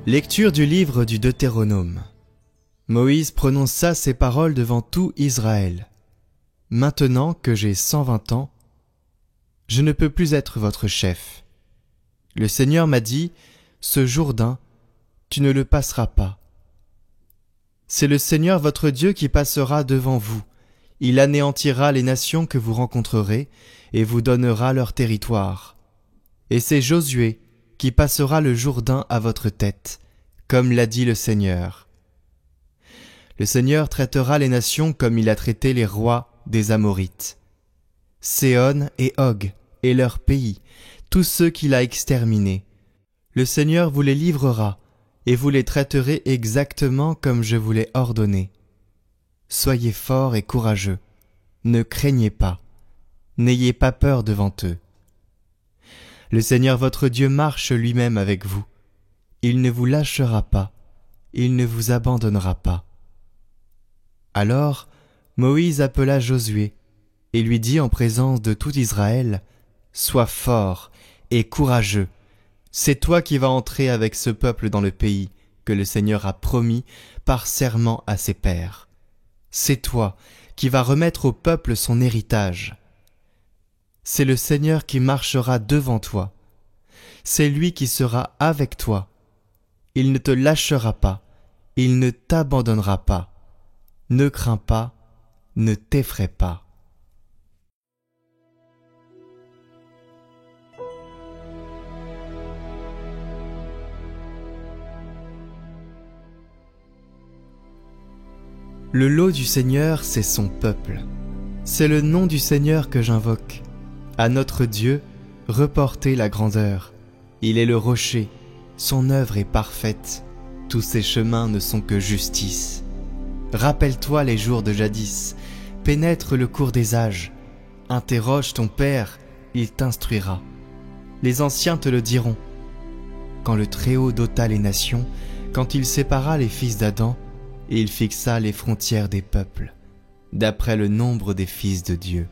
Lecture du livre du Deutéronome. Moïse prononça ces paroles devant tout Israël. Maintenant que j'ai 120 ans, je ne peux plus être votre chef. Le Seigneur m'a dit, ce Jourdain, tu ne le passeras pas. C'est le Seigneur votre Dieu qui passera devant vous. Il anéantira les nations que vous rencontrerez et vous donnera leur territoire. Et c'est Josué qui passera le Jourdain à votre tête, comme l'a dit le Seigneur. Le Seigneur traitera les nations comme il a traité les rois des Amorites. Séhon et Og et leur pays, tous ceux qu'il a exterminés. Le Seigneur vous les livrera, et vous les traiterez exactement comme je vous l'ai ordonné. Soyez forts et courageux, ne craignez pas, n'ayez pas peur devant eux. Le Seigneur votre Dieu marche lui-même avec vous. Il ne vous lâchera pas, il ne vous abandonnera pas. Alors Moïse appela Josué et lui dit en présence de tout Israël, « Sois fort et courageux, c'est toi qui vas entrer avec ce peuple dans le pays que le Seigneur a promis par serment à ses pères. C'est toi qui vas remettre au peuple son héritage. C'est le Seigneur qui marchera devant toi. C'est lui qui sera avec toi. Il ne te lâchera pas, il ne t'abandonnera pas. Ne crains pas, ne t'effraie pas. » Le lot du Seigneur, c'est son peuple. C'est le nom du Seigneur que j'invoque. À notre Dieu, reportez la grandeur. Il est le rocher, son œuvre est parfaite. Tous ses chemins ne sont que justice. Rappelle-toi les jours de jadis, pénètre le cours des âges. Interroge ton Père, il t'instruira. Les anciens te le diront. Quand le Très-Haut dota les nations, quand il sépara les fils d'Adam, il fixa les frontières des peuples, d'après le nombre des fils de Dieu.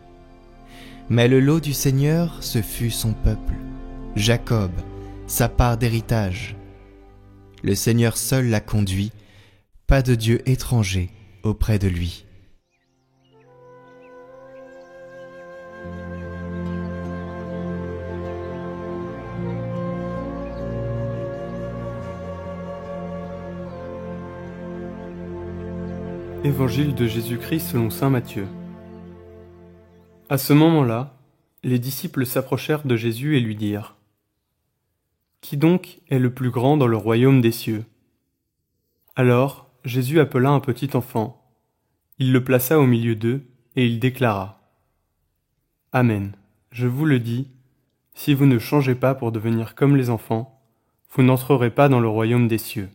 Mais le lot du Seigneur, ce fut son peuple, Jacob, sa part d'héritage. Le Seigneur seul l'a conduit, pas de Dieu étranger auprès de lui. Évangile de Jésus-Christ selon saint Matthieu. À ce moment-là, les disciples s'approchèrent de Jésus et lui dirent : « Qui donc est le plus grand dans le royaume des cieux ? » Alors Jésus appela un petit enfant. Il le plaça au milieu d'eux et il déclara : « Amen, je vous le dis, si vous ne changez pas pour devenir comme les enfants, vous n'entrerez pas dans le royaume des cieux.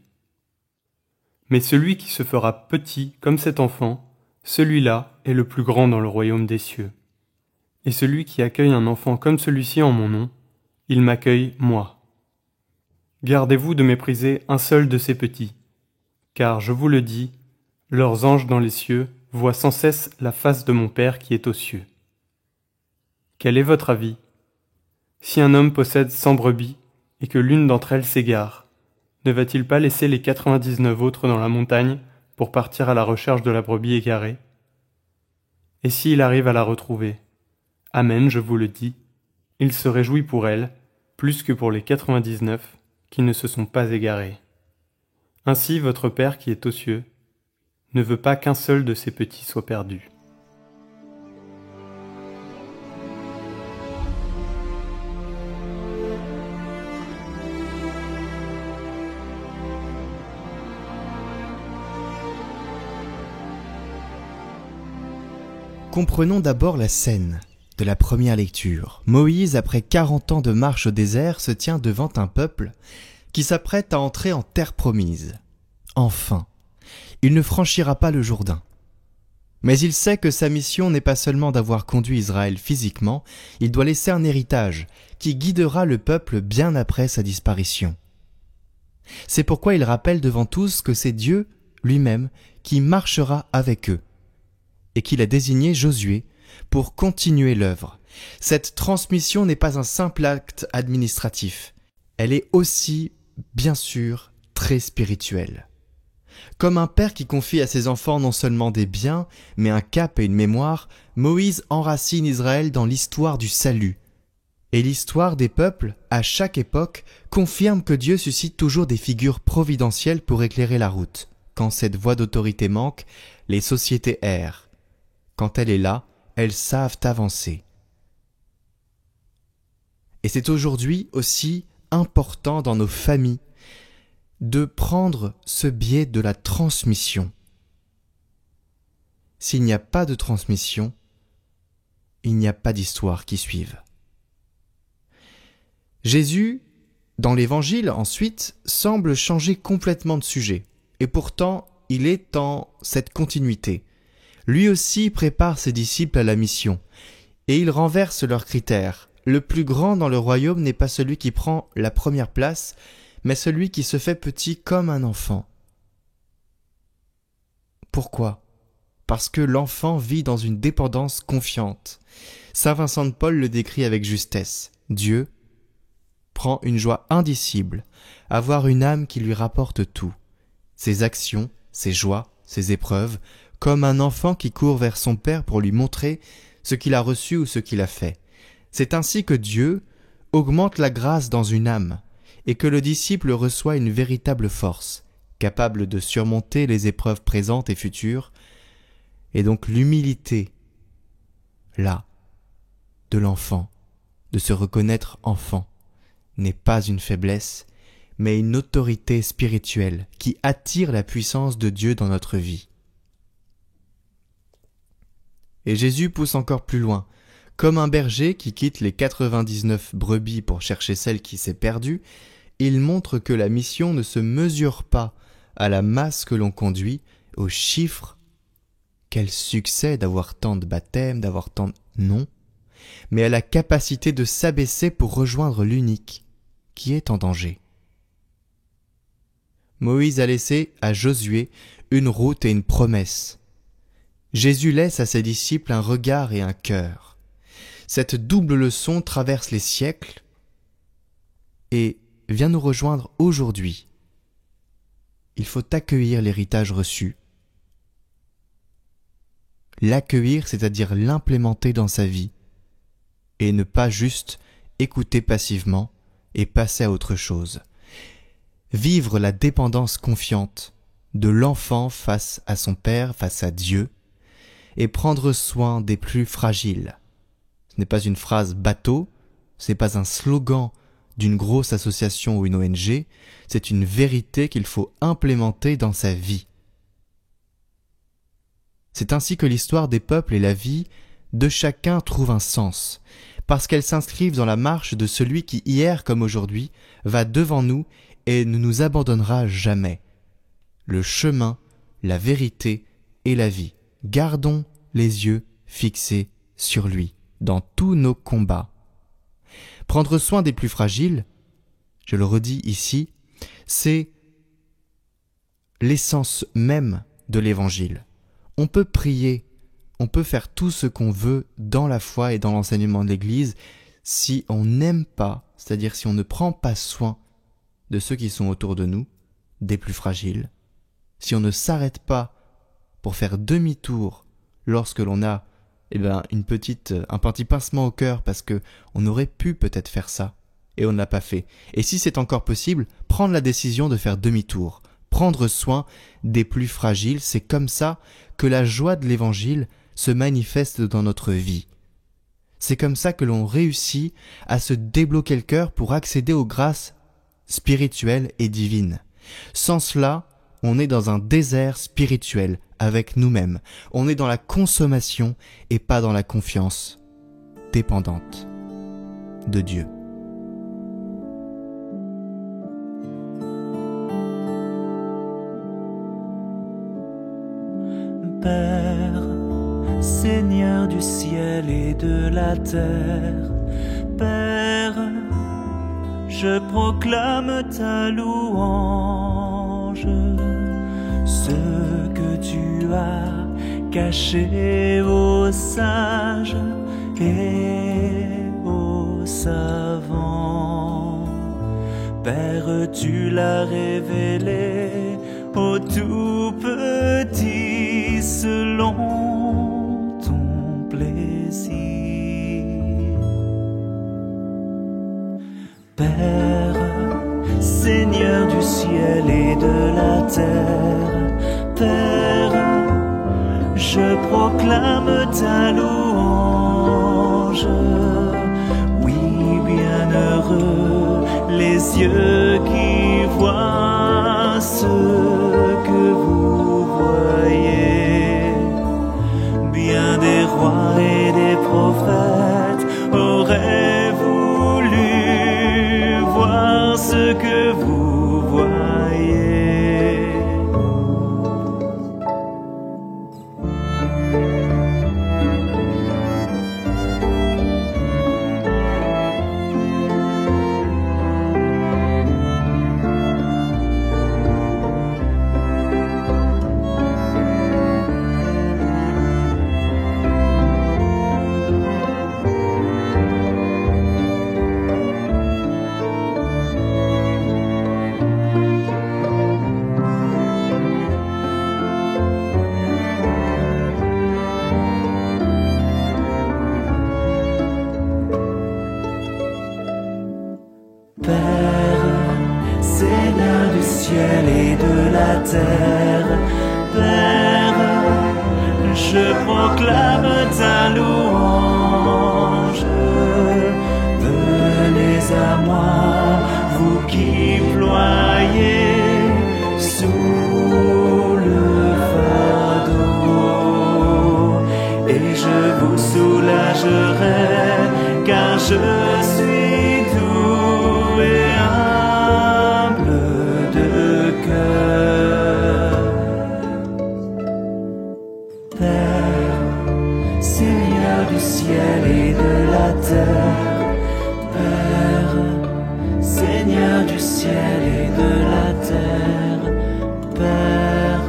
Mais celui qui se fera petit comme cet enfant, celui-là est le plus grand dans le royaume des cieux. Et celui qui accueille un enfant comme celui-ci en mon nom, il m'accueille moi. Gardez-vous de mépriser un seul de ces petits, car je vous le dis, leurs anges dans les cieux voient sans cesse la face de mon Père qui est aux cieux. Quel est votre avis ? Si un homme possède 100 brebis et que l'une d'entre elles s'égare, ne va-t-il pas laisser les 99 autres dans la montagne pour partir à la recherche de la brebis égarée ? Et s'il arrive à la retrouver, amen, je vous le dis, il se réjouit pour elle, plus que pour les 99 qui ne se sont pas égarés. Ainsi votre Père qui est aux cieux ne veut pas qu'un seul de ses petits soit perdu. Comprenons d'abord la scène de la première lecture. Moïse, après 40 ans de marche au désert, se tient devant un peuple qui s'apprête à entrer en terre promise. Enfin, il ne franchira pas le Jourdain. Mais il sait que sa mission n'est pas seulement d'avoir conduit Israël physiquement, il doit laisser un héritage qui guidera le peuple bien après sa disparition. C'est pourquoi il rappelle devant tous que c'est Dieu lui-même qui marchera avec eux, et qu'il a désigné Josué pour continuer l'œuvre. Cette transmission n'est pas un simple acte administratif. Elle est aussi, bien sûr, très spirituel. Comme un père qui confie à ses enfants non seulement des biens, mais un cap et une mémoire, Moïse enracine Israël dans l'histoire du salut. Et l'histoire des peuples, à chaque époque, confirme que Dieu suscite toujours des figures providentielles pour éclairer la route. Quand cette voie d'autorité manque, les sociétés errent. Quand elle est là, elles savent avancer. Et c'est aujourd'hui aussi important dans nos familles de prendre ce biais de la transmission. S'il n'y a pas de transmission, il n'y a pas d'histoire qui suive. Jésus, dans l'Évangile ensuite, semble changer complètement de sujet. Et pourtant, il est en cette continuité. Lui aussi prépare ses disciples à la mission. Et il renverse leurs critères. Le plus grand dans le royaume n'est pas celui qui prend la première place, mais celui qui se fait petit comme un enfant. Pourquoi ? Parce que l'enfant vit dans une dépendance confiante. Saint Vincent de Paul le décrit avec justesse. Dieu prend une joie indicible, avoir une âme qui lui rapporte tout, ses actions, ses joies, ses épreuves, comme un enfant qui court vers son père pour lui montrer ce qu'il a reçu ou ce qu'il a fait. C'est ainsi que Dieu augmente la grâce dans une âme, et que le disciple reçoit une véritable force, capable de surmonter les épreuves présentes et futures, et donc l'humilité, là, de l'enfant, de se reconnaître enfant, n'est pas une faiblesse, mais une autorité spirituelle qui attire la puissance de Dieu dans notre vie. Et Jésus pousse encore plus loin. Comme un berger qui quitte les 99 brebis pour chercher celle qui s'est perdue, il montre que la mission ne se mesure pas à la masse que l'on conduit, aux chiffres. Quel succès d'avoir tant de baptêmes, d'avoir tant de... Non, mais à la capacité de s'abaisser pour rejoindre l'unique, qui est en danger. Moïse a laissé à Josué une route et une promesse. Jésus laisse à ses disciples un regard et un cœur. Cette double leçon traverse les siècles et vient nous rejoindre aujourd'hui. Il faut accueillir l'héritage reçu. L'accueillir, c'est-à-dire l'implémenter dans sa vie, et ne pas juste écouter passivement et passer à autre chose. Vivre la dépendance confiante de l'enfant face à son père, face à Dieu, et prendre soin des plus fragiles. Ce n'est pas une phrase bateau, ce n'est pas un slogan d'une grosse association ou une ONG, c'est une vérité qu'il faut implémenter dans sa vie. C'est ainsi que l'histoire des peuples et la vie de chacun trouve un sens, parce qu'elles s'inscrivent dans la marche de celui qui, hier comme aujourd'hui, va devant nous et ne nous abandonnera jamais. Le chemin, la vérité et la vie. Gardons les yeux fixés sur lui dans tous nos combats. Prendre soin des plus fragiles, je le redis ici, c'est l'essence même de l'Évangile. On peut prier, on peut faire tout ce qu'on veut dans la foi et dans l'enseignement de l'Église si on n'aime pas, c'est-à-dire si on ne prend pas soin de ceux qui sont autour de nous, des plus fragiles, si on ne s'arrête pas pour faire demi-tour lorsque l'on a un petit pincement au cœur parce que on aurait pu peut-être faire ça et on ne l'a pas fait. Et si c'est encore possible, prendre la décision de faire demi-tour, prendre soin des plus fragiles, c'est comme ça que la joie de l'Évangile se manifeste dans notre vie. C'est comme ça que l'on réussit à se débloquer le cœur pour accéder aux grâces spirituelles et divines. Sans cela, on est dans un désert spirituel avec nous-mêmes. On est dans la consommation et pas dans la confiance dépendante de Dieu. Père, Seigneur du ciel et de la terre, Père, je proclame ta louange, ce que tu as caché aux sages et aux savants. Père, tu l'as révélé au tout petit selon ton plaisir. Père, Seigneur du ciel et de la terre, Père, je proclame ta louange. Oui, bienheureux les yeux qui voient ce que vous voyez. Bien des rois et des prophètes auraient voulu voir ce que vous voyez. Seigneur du ciel et de la terre, Père, je proclame ta louange. Venez à moi, vous qui ployez sous le fardeau, et je vous soulagerai, car je suis doux et humble de cœur. Père, Seigneur du ciel et de la terre, Père, Seigneur du ciel et de la terre, Père.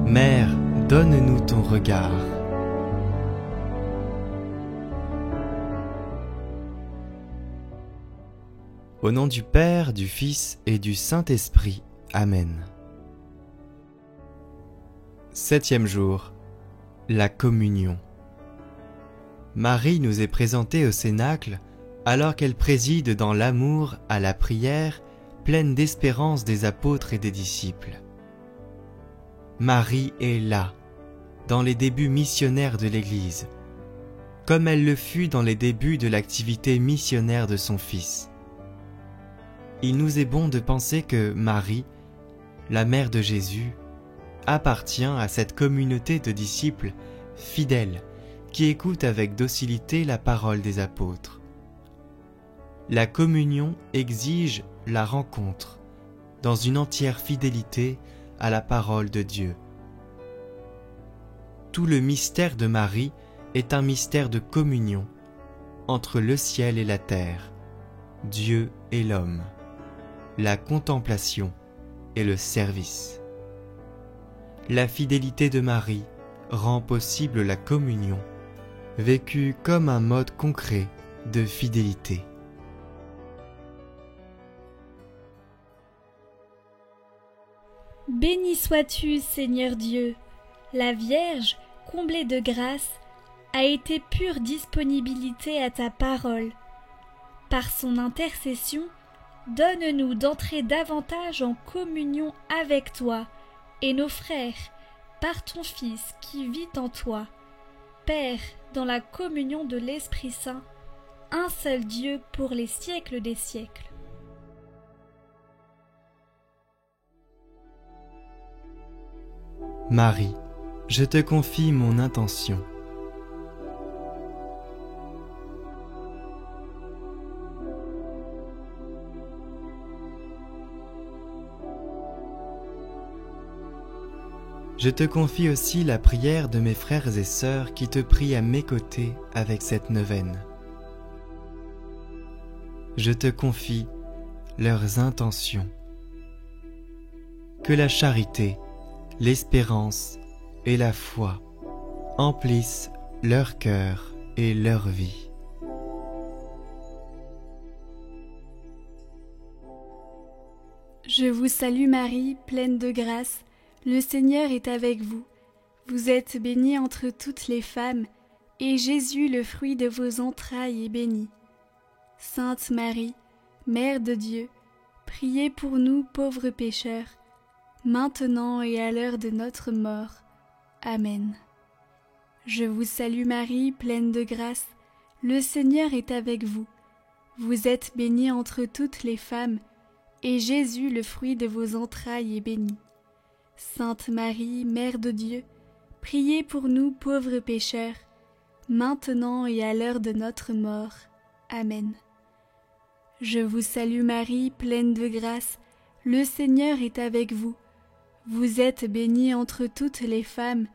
Mère, donne-nous ton regard. Au nom du Père, du Fils et du Saint-Esprit. Amen. 7e jour. La communion. Marie nous est présentée au Cénacle alors qu'elle préside dans l'amour à la prière pleine d'espérance des apôtres et des disciples. Marie est là, dans les débuts missionnaires de l'Église, comme elle le fut dans les débuts de l'activité missionnaire de son Fils. Il nous est bon de penser que Marie, la mère de Jésus, appartient à cette communauté de disciples fidèles qui écoutent avec docilité la parole des apôtres. La communion exige la rencontre, dans une entière fidélité à la parole de Dieu. Tout le mystère de Marie est un mystère de communion entre le ciel et la terre, Dieu et l'homme, la contemplation et le service. La fidélité de Marie rend possible la communion, vécue comme un mode concret de fidélité. Béni sois-tu, Seigneur Dieu. La Vierge, comblée de grâce, a été pure disponibilité à ta parole. Par son intercession, donne-nous d'entrer davantage en communion avec toi et nos frères, par ton Fils qui vit en toi. Père, dans la communion de l'Esprit Saint, un seul Dieu pour les siècles des siècles. Marie, je te confie mon intention. Je te confie aussi la prière de mes frères et sœurs qui te prient à mes côtés avec cette neuvaine. je te confie leurs intentions. Que la charité, l'espérance et la foi emplissent leur cœur et leur vie. Je vous salue Marie, pleine de grâce, le Seigneur est avec vous. Vous êtes bénie entre toutes les femmes, et Jésus, le fruit de vos entrailles, est béni. Sainte Marie, Mère de Dieu, priez pour nous pauvres pécheurs, maintenant et à l'heure de notre mort. Amen. Je vous salue Marie, pleine de grâce, le Seigneur est avec vous. Vous êtes bénie entre toutes les femmes, et Jésus, le fruit de vos entrailles, est béni. Sainte Marie, Mère de Dieu, priez pour nous pauvres pécheurs, maintenant et à l'heure de notre mort. Amen. Je vous salue Marie, pleine de grâce, le Seigneur est avec vous. Vous êtes bénie entre toutes les femmes,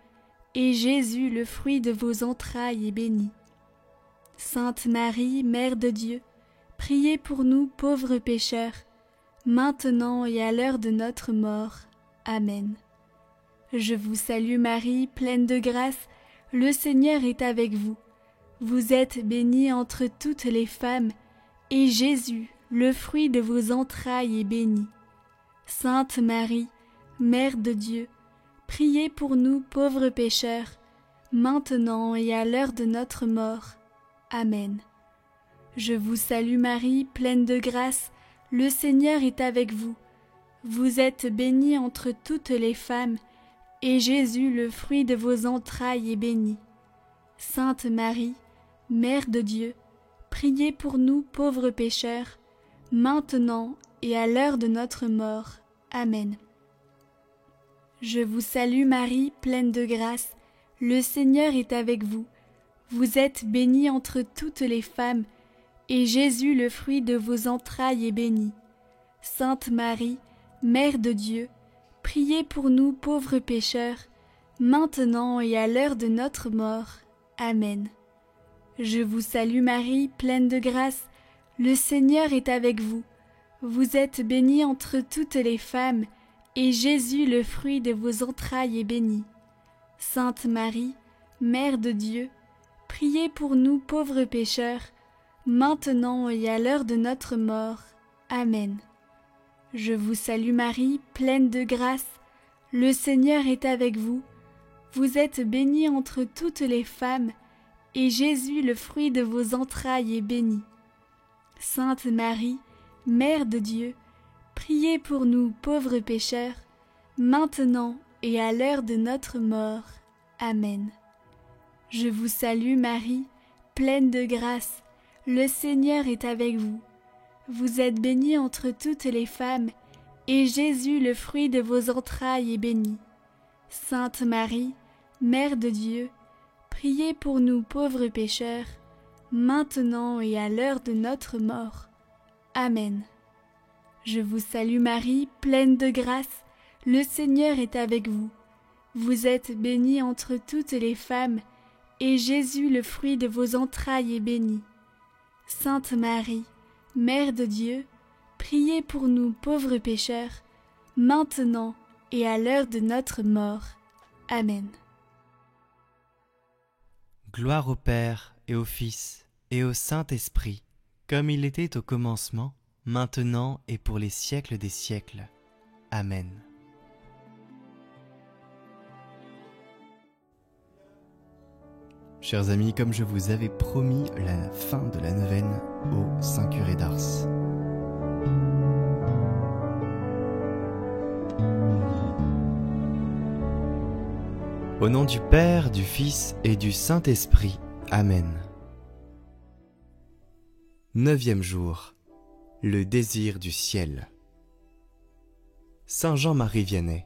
et Jésus, le fruit de vos entrailles, est béni. Sainte Marie, Mère de Dieu, priez pour nous pauvres pécheurs, maintenant et à l'heure de notre mort. Amen. Je vous salue Marie, pleine de grâce, le Seigneur est avec vous. Vous êtes bénie entre toutes les femmes, et Jésus, le fruit de vos entrailles, est béni. Sainte Marie, Mère de Dieu, priez pour nous pauvres pécheurs, maintenant et à l'heure de notre mort. Amen. Je vous salue Marie, pleine de grâce, le Seigneur est avec vous. Vous êtes bénie entre toutes les femmes, et Jésus, le fruit de vos entrailles, est béni. Sainte Marie, Mère de Dieu, priez pour nous pauvres pécheurs, maintenant et à l'heure de notre mort. Amen. Je vous salue Marie, pleine de grâce, le Seigneur est avec vous. Vous êtes bénie entre toutes les femmes, et Jésus, le fruit de vos entrailles, est béni. Sainte Marie, Mère de Dieu, priez pour nous pauvres pécheurs, maintenant et à l'heure de notre mort. Amen. Je vous salue Marie, pleine de grâce, le Seigneur est avec vous. Vous êtes bénie entre toutes les femmes, et Jésus, le fruit de vos entrailles, est béni. Sainte Marie, Mère de Dieu, priez pour nous pauvres pécheurs, maintenant et à l'heure de notre mort. Amen. Je vous salue Marie, pleine de grâce, le Seigneur est avec vous. Vous êtes bénie entre toutes les femmes, et Jésus, le fruit de vos entrailles, est béni. Sainte Marie, Mère de Dieu, priez pour nous pauvres pécheurs, maintenant et à l'heure de notre mort. Amen. Je vous salue Marie, pleine de grâce, le Seigneur est avec vous. Vous êtes bénie entre toutes les femmes, et Jésus, le fruit de vos entrailles, est béni. Sainte Marie, Mère de Dieu, priez pour nous pauvres pécheurs, maintenant et à l'heure de notre mort. Amen. Je vous salue Marie, pleine de grâce, le Seigneur est avec vous. Vous êtes bénie entre toutes les femmes, et Jésus, le fruit de vos entrailles, est béni. Sainte Marie, Mère de Dieu, priez pour nous pauvres pécheurs, maintenant et à l'heure de notre mort. Amen. Gloire au Père et au Fils et au Saint-Esprit, comme il était au commencement, maintenant et pour les siècles des siècles. Amen. Chers amis, comme je vous avais promis la fin de la neuvaine au Saint Curé d'Ars. Au nom du Père, du Fils et du Saint-Esprit. Amen. 9e jour. Le désir du ciel. Saint Jean-Marie Vianney.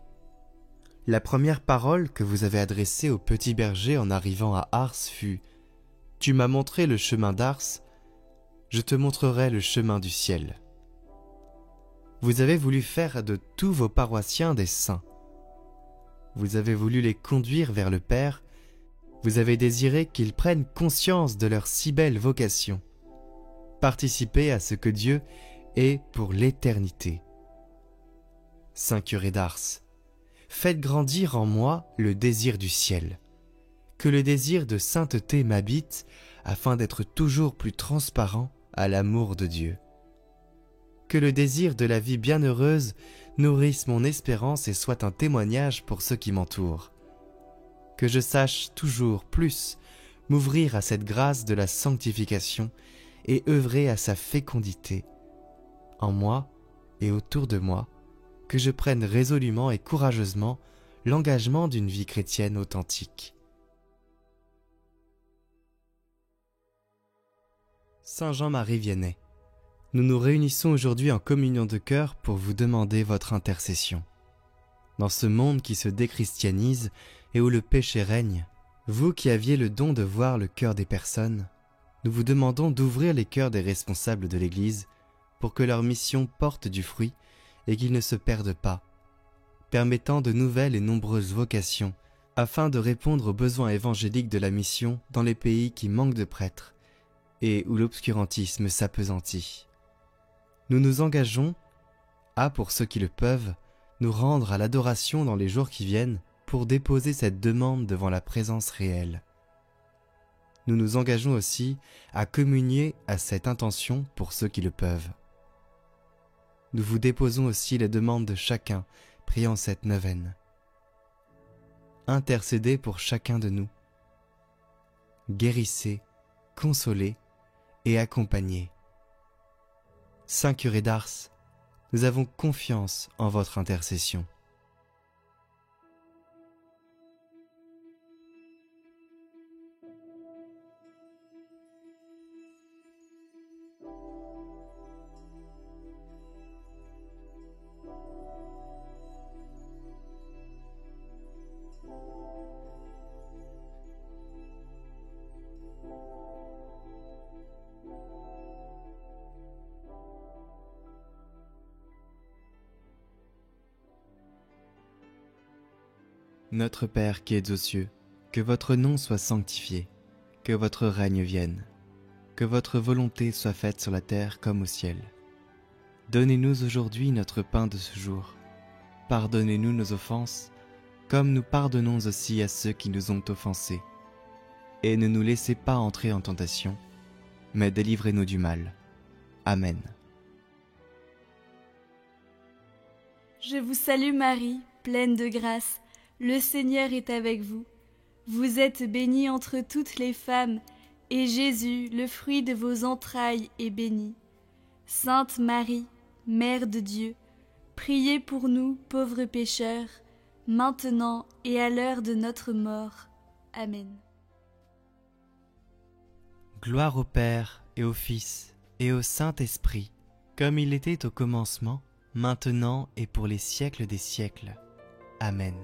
La première parole que vous avez adressée au petit berger en arrivant à Ars fut « Tu m'as montré le chemin d'Ars, je te montrerai le chemin du ciel. » Vous avez voulu faire de tous vos paroissiens des saints. Vous avez voulu les conduire vers le Père, vous avez désiré qu'ils prennent conscience de leur si belle vocation. participer à ce que Dieu est pour l'éternité. Saint curé d'Ars, faites grandir en moi le désir du ciel. Que le désir de sainteté m'habite afin d'être toujours plus transparent à l'amour de Dieu. Que le désir de la vie bienheureuse nourrisse mon espérance et soit un témoignage pour ceux qui m'entourent. Que je sache toujours plus m'ouvrir à cette grâce de la sanctification et œuvrer à sa fécondité, en moi et autour de moi, que je prenne résolument et courageusement l'engagement d'une vie chrétienne authentique. Saint Jean-Marie Vianney, nous nous réunissons aujourd'hui en communion de cœur pour vous demander votre intercession. Dans ce monde qui se déchristianise et où le péché règne, vous qui aviez le don de voir le cœur des personnes, nous vous demandons d'ouvrir les cœurs des responsables de l'Église pour que leur mission porte du fruit et qu'ils ne se perdent pas, permettant de nouvelles et nombreuses vocations afin de répondre aux besoins évangéliques de la mission dans les pays qui manquent de prêtres et où l'obscurantisme s'appesantit. Nous nous engageons à, pour ceux qui le peuvent, nous rendre à l'adoration dans les jours qui viennent pour déposer cette demande devant la présence réelle. Nous nous engageons aussi à communier à cette intention pour ceux qui le peuvent. Nous vous déposons aussi les demandes de chacun priant cette neuvaine. Intercédez pour chacun de nous. Guérissez, consolez et accompagnez. Saint curé d'Ars, nous avons confiance en votre intercession. Notre Père qui êtes aux cieux, que votre nom soit sanctifié, que votre règne vienne, que votre volonté soit faite sur la terre comme au ciel. Donnez-nous aujourd'hui notre pain de ce jour. Pardonnez-nous nos offenses, comme nous pardonnons aussi à ceux qui nous ont offensés. Et ne nous laissez pas entrer en tentation, mais délivrez-nous du mal. Amen. Je vous salue Marie, pleine de grâce. Le Seigneur est avec vous. Vous êtes bénie entre toutes les femmes, et Jésus, le fruit de vos entrailles, est béni. Sainte Marie, Mère de Dieu, priez pour nous, pauvres pécheurs, maintenant et à l'heure de notre mort. Amen. Gloire au Père et au Fils et au Saint-Esprit, comme il était au commencement, maintenant et pour les siècles des siècles. Amen.